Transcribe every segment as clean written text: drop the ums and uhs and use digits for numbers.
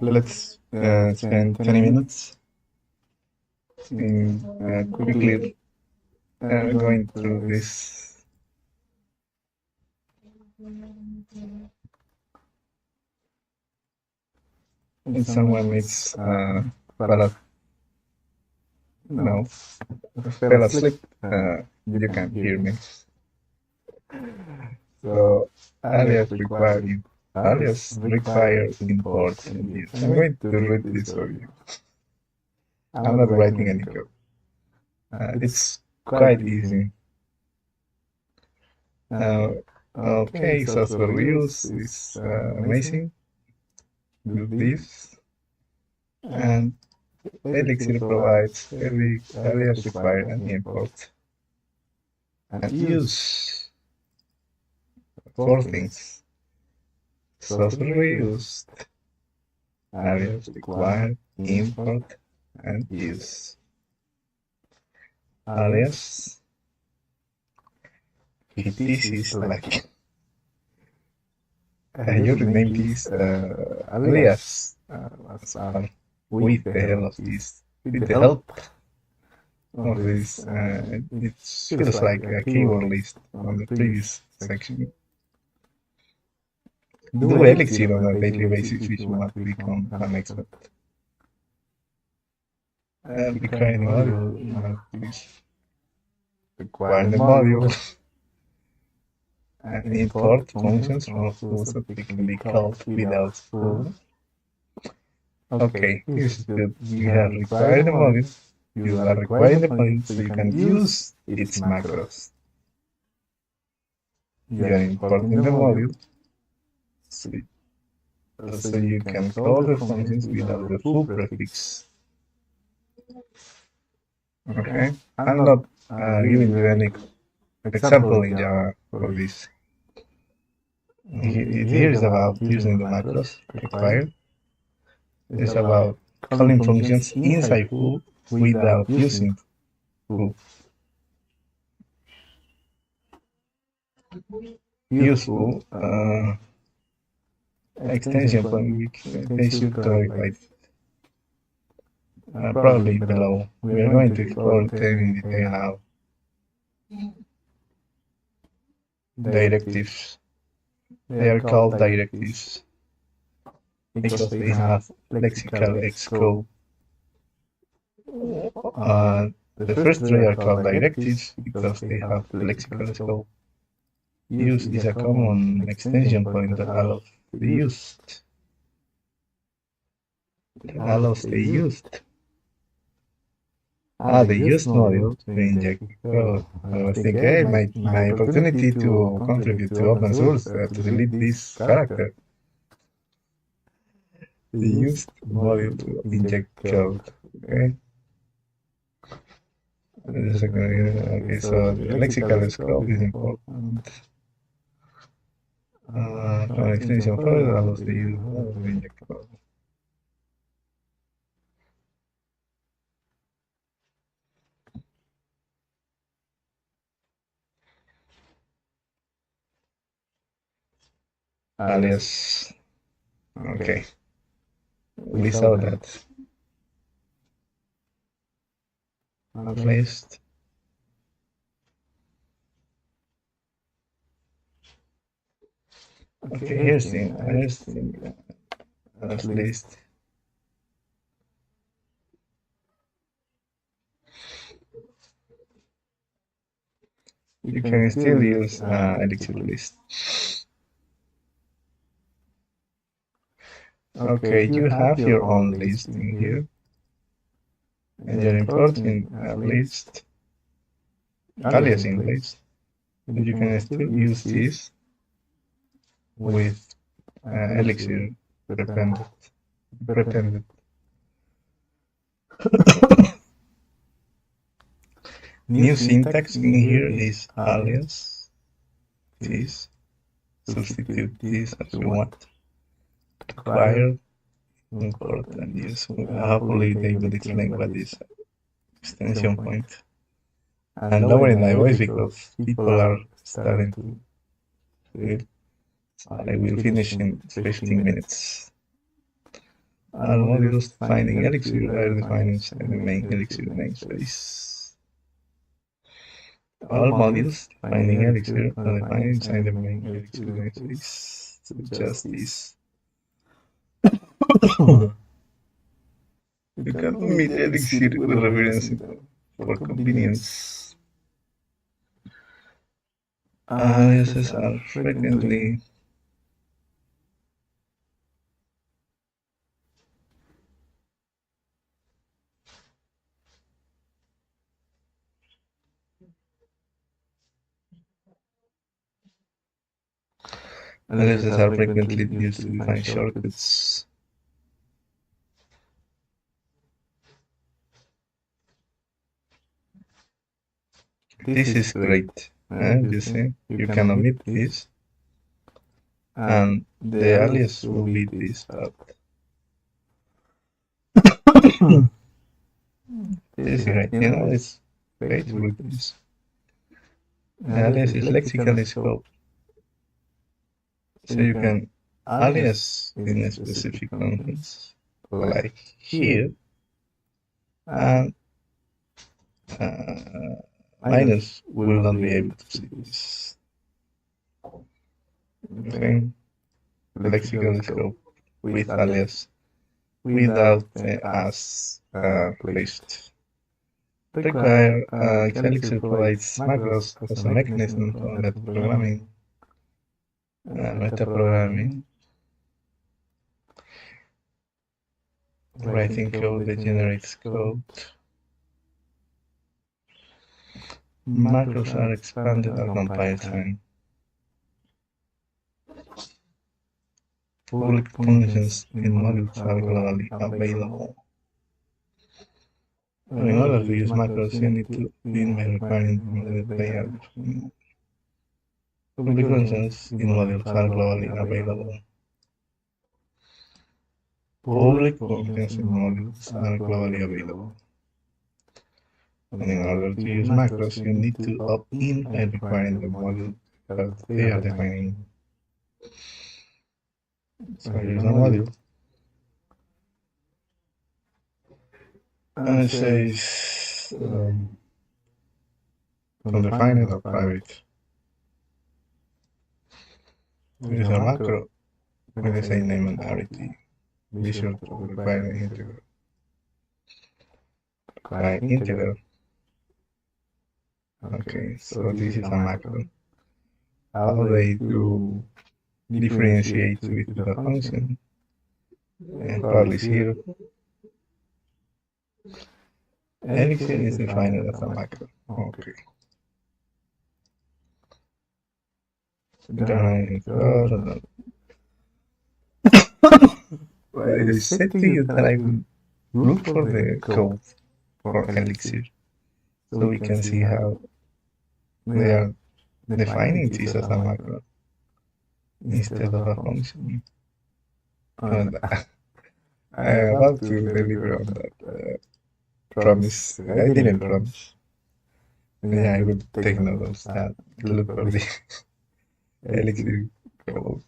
Let's spend 20 minutes in quickly going through this. If someone needs no, fell asleep, you can hear me. So alias require imports and use. I'm going to read this for you. I'm not writing any code. It's quite easy. Now, okay, software reuse is amazing. Do this, and Elixir provides every alias required and import and use four things: software reused, alias required, import, and use. Alias, if this is like you rename this alias with the help of this, with the help of this, it feels like a keyword list on the previous section. Do Elixir on a daily basis if you want to become an expert. Recurring module, require the module, and import functions from fools that can be called without foo. Okay, here's good. You have required the module. You are requiring the module so you can use its macros. You are importing the module so you can call the functions without the foo prefix. Okay, I'm not giving you any example in Java for this. Here is about using the macros required. It's about calling functions inside foo without using foo. Useful extension point, they should clarify probably below. We are going to explore them in detail now. Directives. They are called directives because they have lexical Xcode. The first three are called directives because they have lexical Xcode. Use is a common extension point that allows the used. The used module to inject code. I was thinking, hey, my opportunity to contribute to open source to delete this character. The used module to inject code. Okay. Okay, so the lexical scope is important. An extension further allows the user to inject code. Alias. Okay. We saw that. At least. Okay, here's the at least. You can still use Elixir list. Okay, you have your own list in here. And you're importing a list, aliasing list. You can still use this with Elixir pretended. New syntax in here is alias, this, substitute this as you want, require, import, and use. Hopefully they will explain what is extension point. And lowering my voice because people are starting to feel I will finish in 15 minutes. All modules finding Elixir are defined inside the main Elixir namespace. All modules finding Elixir are defined inside the main Elixir namespace. So just this. You can omit Elixir with reference for convenience. Aliases are frequently used to define shortcuts. This is great. You see, you can omit this, and the alias will be this part. This is great. You know, it's great with this. The alias is lexically scoped, so you can alias in a specific functions, like here, and minus will not be able to see this. Okay. Lexical scope with alias without as placed. Require Elixir provides macros as a mechanism for metaprogramming. Writing code that generates code. Macros are expanded at compile time. Public functions in modules are globally available. In order to use macros, you need to begin by requiring that they are public functions in modules are globally available. Public functions in modules are globally available. And in order to use macros, you need to opt in by requiring the module that they are defining. So here's a module. And it says undefined or private. There is a macro with the same name and arity. Be sure to require an integer. Require integer. Okay, so this is a macro. How they do differentiate with the function. And probably 0. Elixir is defined as a macro. Okay. I said to you that I will look for the code for Elixir so we can see how they are defining this as a macro instead of a function. And I am about to deliver on that promise. I didn't promise. Yeah, I will take note of that. Look for the Elixir code.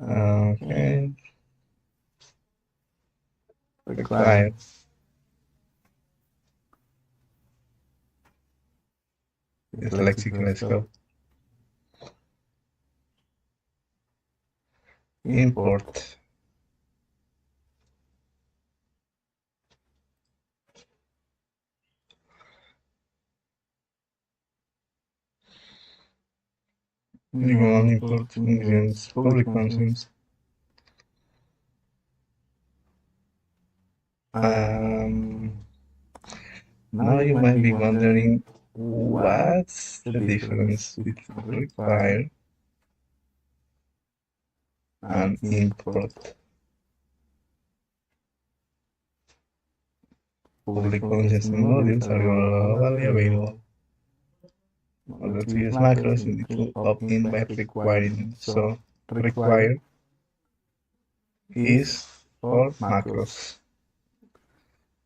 Okay. Required. It's lexical scope. Import. You can import functions, public functions. Now you might be wondering what's the difference between require and import. Public functions and modules are globally available. In order to use macros, you need to opt in by requiring. So require is for macros.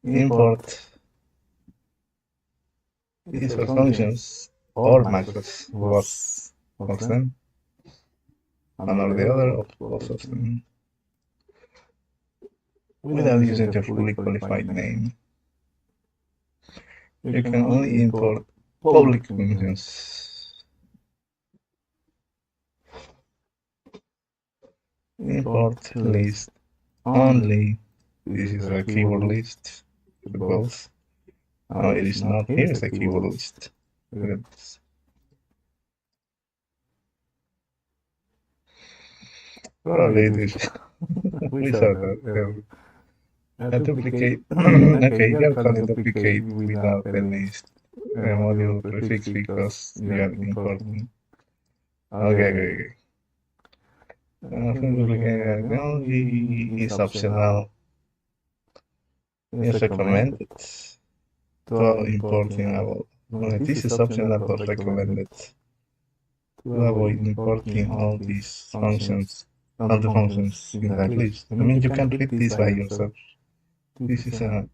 Import is for functions, or macros was of them, one or the other of both of them, without using your fully qualified name. You can only import public functions. Import list only. This is a keyword list for both. No, it is not. Here is a keyword list. Look at this. Probably it is. We saw that. A duplicate. Okay, you are calling duplicate without the list module prefix because you are importing. Okay. Duplicate only is optional. It's recommended to importing about. Well, this is optional but recommended to avoid importing all these functions, all the functions in that list. I mean, you can read this by yourself. This is a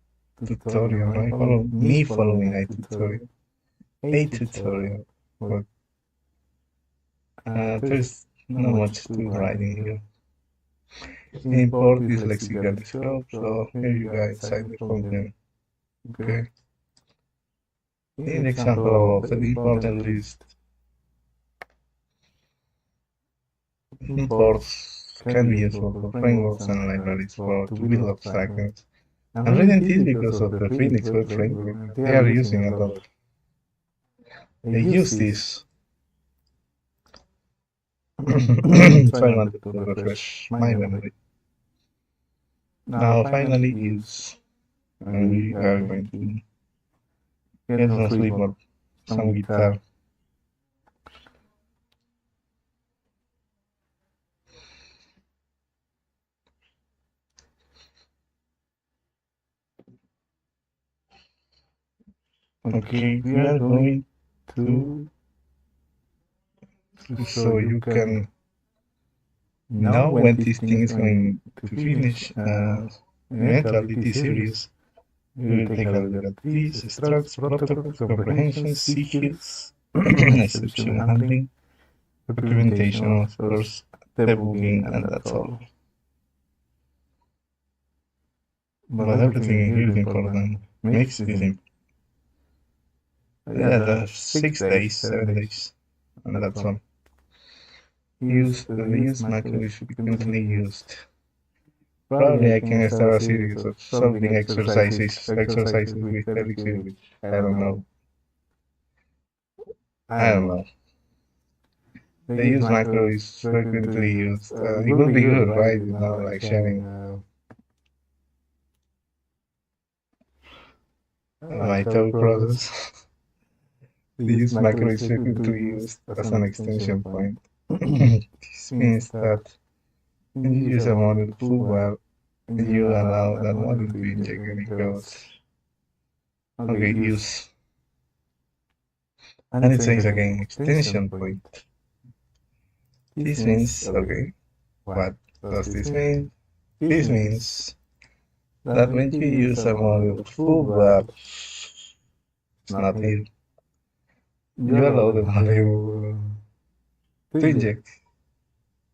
tutorial, right? Follow me following a tutorial. But there's not much to writing here. Import this lexical scope, so here you got inside the function. Okay. In the example of the important list, imports can be useful for frameworks and libraries to build abstractions. I'm reading this because of the Phoenix web framework. They are using a lot. They use this. So I wanted to refresh my memory. Now finally use, and we are going to get some sleep or some guitar. Okay, we are going to, so you can know when this thing is going to finish. Eventually, this series, we will take a look at these structs, protocols, comprehensions, CQs, exception handling, documentation, of course, debugging, and that's all. But everything here is important. Makes this important. Yeah, that's 6 days, 7 days, and that's all. The use macro is frequently used. Probably I can start a series of solving exercises with Elixir, which I don't know. The use macro is frequently used. It would be good, right? Like sharing my thought process. The use macro is frequently used as an extension point. This means that when you use a model full well, you allow that model to inject any code. Okay, use. And it says again, extension point. This means, okay, what does this mean? This means that when you use a model full well, it's not here. You allow the model to inject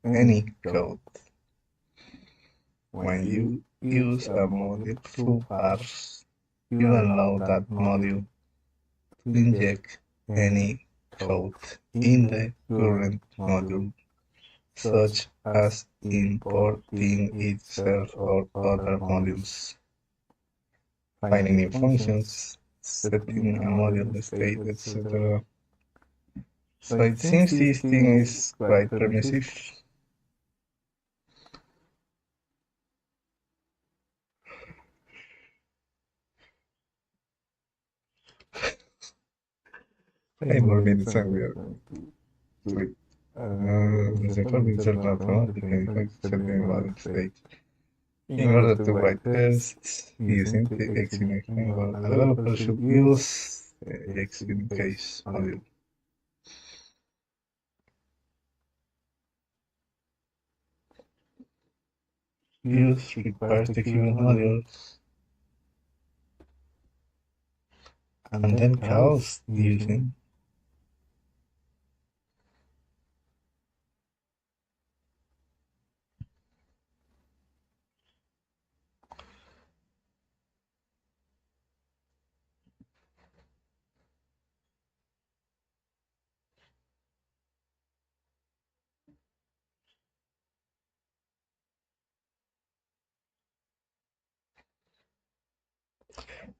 any code. When you use a module full parse, you allow that module to inject any code in the current module, such as importing itself or other modules, finding new functions, setting a module state, etc. So it seems this thing is quite permissive. Hay more minutes and we are going to sleep. The informing certain automatically affects certain valid state. In order to write tests using the exit framework, a developer should use the exit case module. Use requires the keyword module and then calls using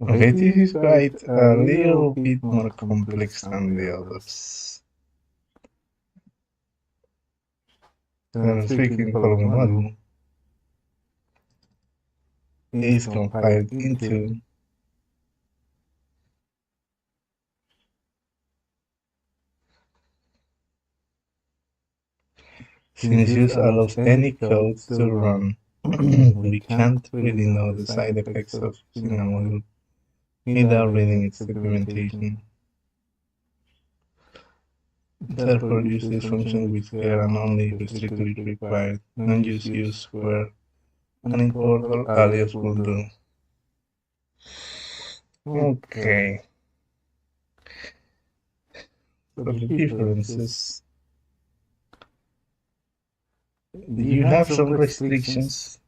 Okay, this is quite a little bit more complex than the others. The speaking following module is compiled into since use allows any code to run. We can't really know the side effects of using a module without reading its documentation. Therefore, use this function with care and only restrictedly required non-use use where an import or alias will do. Okay. So the differences. You have some restrictions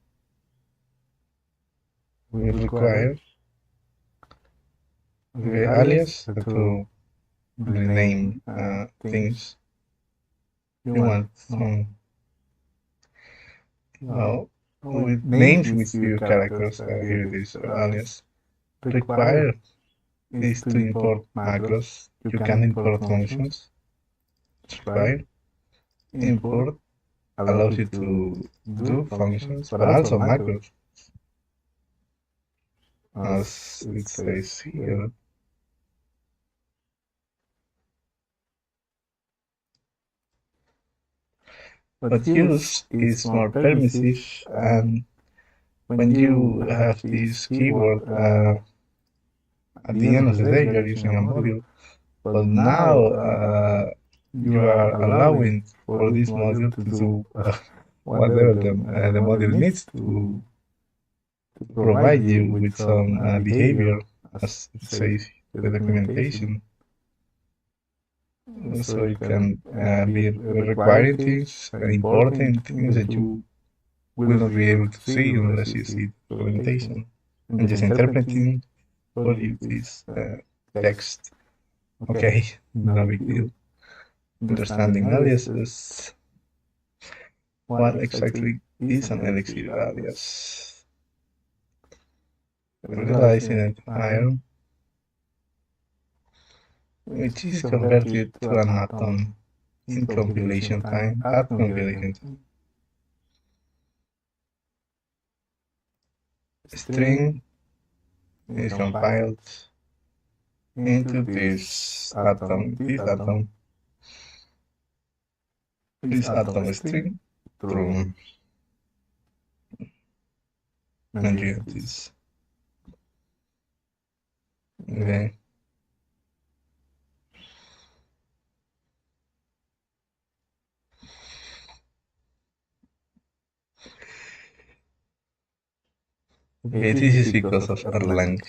we require. Okay, alias to rename things. You want some with names with few characters. Here it is, alias. Require is to import macros. You can import functions. It's required. Import allows you to do functions, but also macros, as it says here. But use is more permissive, and when you have this keyword at the end of the day, you're using a module. But now you are allowing for this module to do whatever the module needs to provide you with some behavior, as it says the documentation. So you can be requiring things, importing things that you will not be able to see unless you see the documentation, and just interpreting for you this text. Okay, no big deal. Understanding aliases. What exactly is an Elixir alias? Realize identifier, which is converted to an atom in compilation time at compilation time. String is compiled into this atom string through non-entities. Okay. Okay, this is because of Erlang.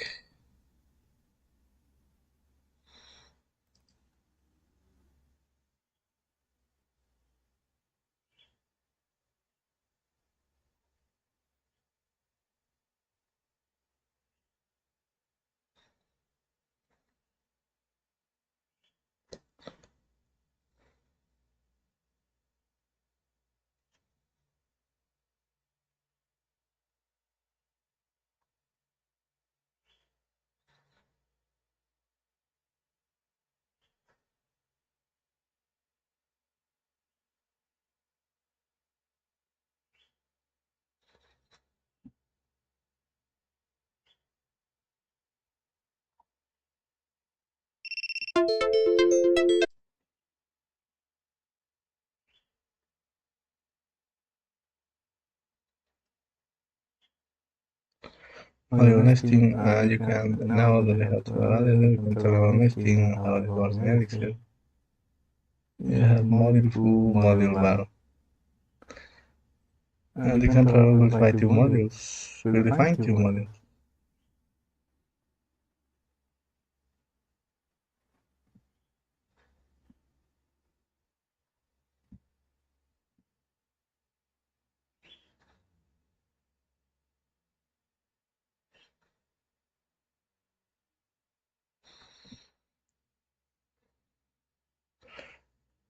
Module nesting, you can, now that I have to validate, you can tell about nesting, how it works in Elixir. You have module foo, module var. And the controller will define two modules.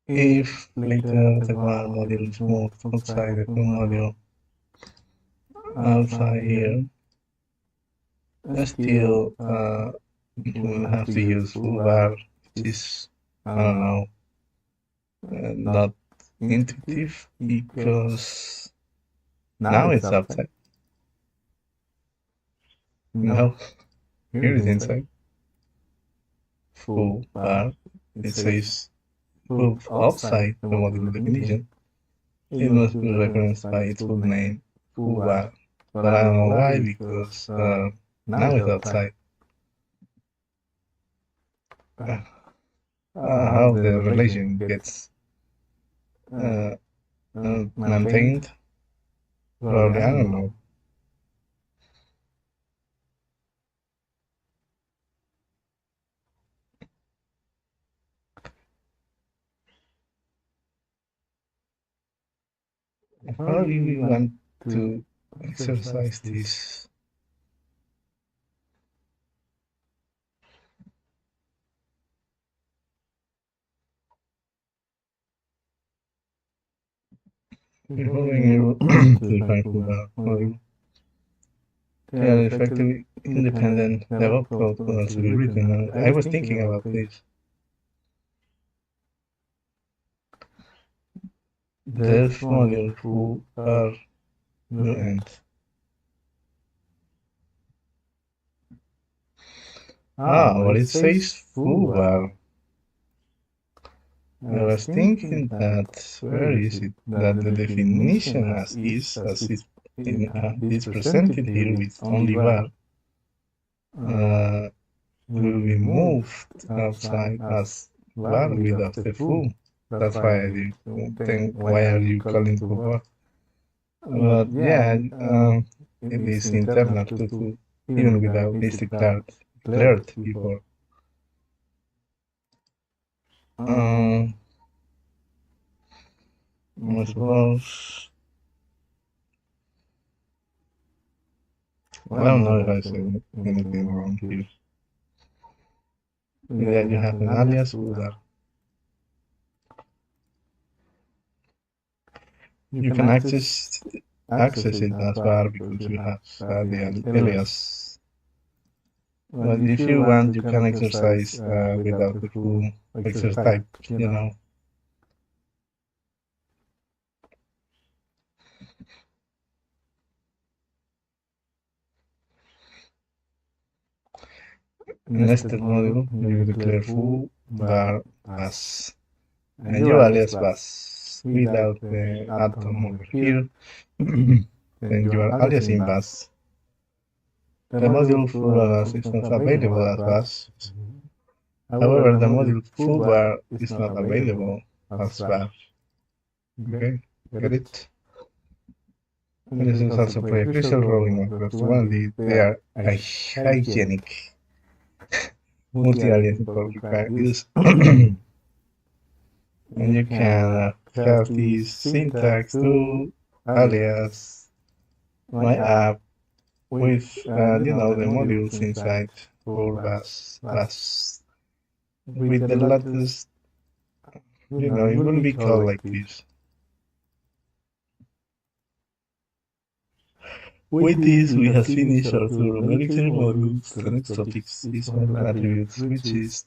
If later the var module is moved outside the foo module, outside here, Still, we'll have to use full bar, which is, I don't know, not intuitive because now it's outside. No, here is inside. Full bar. It says full outside the module definition. It must be referenced by its full name, full bar. But I don't know why, because now it's outside. How the relation gets maintained, probably, I don't know. How do we want to exercise this? Before being able to define full bar module, they are effectively independent. DevOps code could also be written. I was thinking about this. Dev module full bar new end. But it says full bar. I was thinking that, where is it? That the definition as it's presented here with only bar, will be moved outside as bar without the full. That's why I did think, why are you calling full bar? But yeah, it is internal to full, even without this declared before. I suppose, I don't know if I said anything wrong here. Yeah, you have an alias footer. You can access it as bar because you have the alias. But if you want, you can exercise without the full exercise type, you know. Nested module, you declare full bar bus and your alias bus without the atom over here. Then you are aliasing bus. The module full bus is not available as bus. However, the module full bar is not available as bar. Okay, get it? This is also pre-official rolling across one. They are hygienic. Multi-alias input require use. And you can have this syntax to alias my app with the modules inside full bus with the latest, it will be called like this. With this, we have finished our tour of Elixir modules. The next topic is module attributes, which is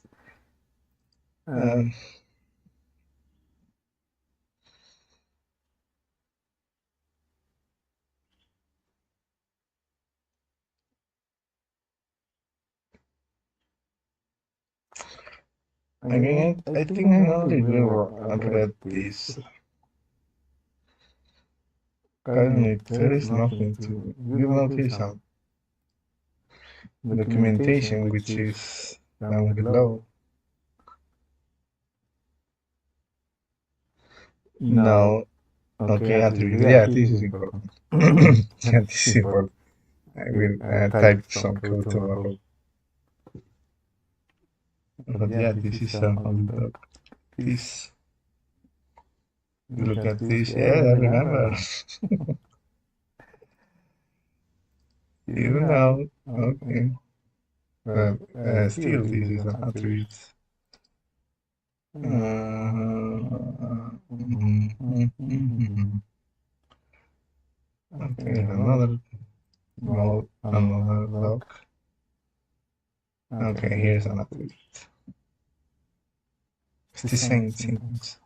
again, I think I only will read this. There is nothing to, you notice some documentation which is down below. No, okay, attributes. Yeah, this is important. Yeah, this is important. I will type some code tomorrow. But yeah, this is on the doc. This. Look at this. Yeah, I remember. You know. Okay. But still, this is an attribute. Okay, another doc. Okay, here's another bit. It's the same syntax.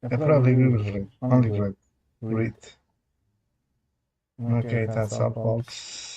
I probably will read, only read. Okay, that's all, folks.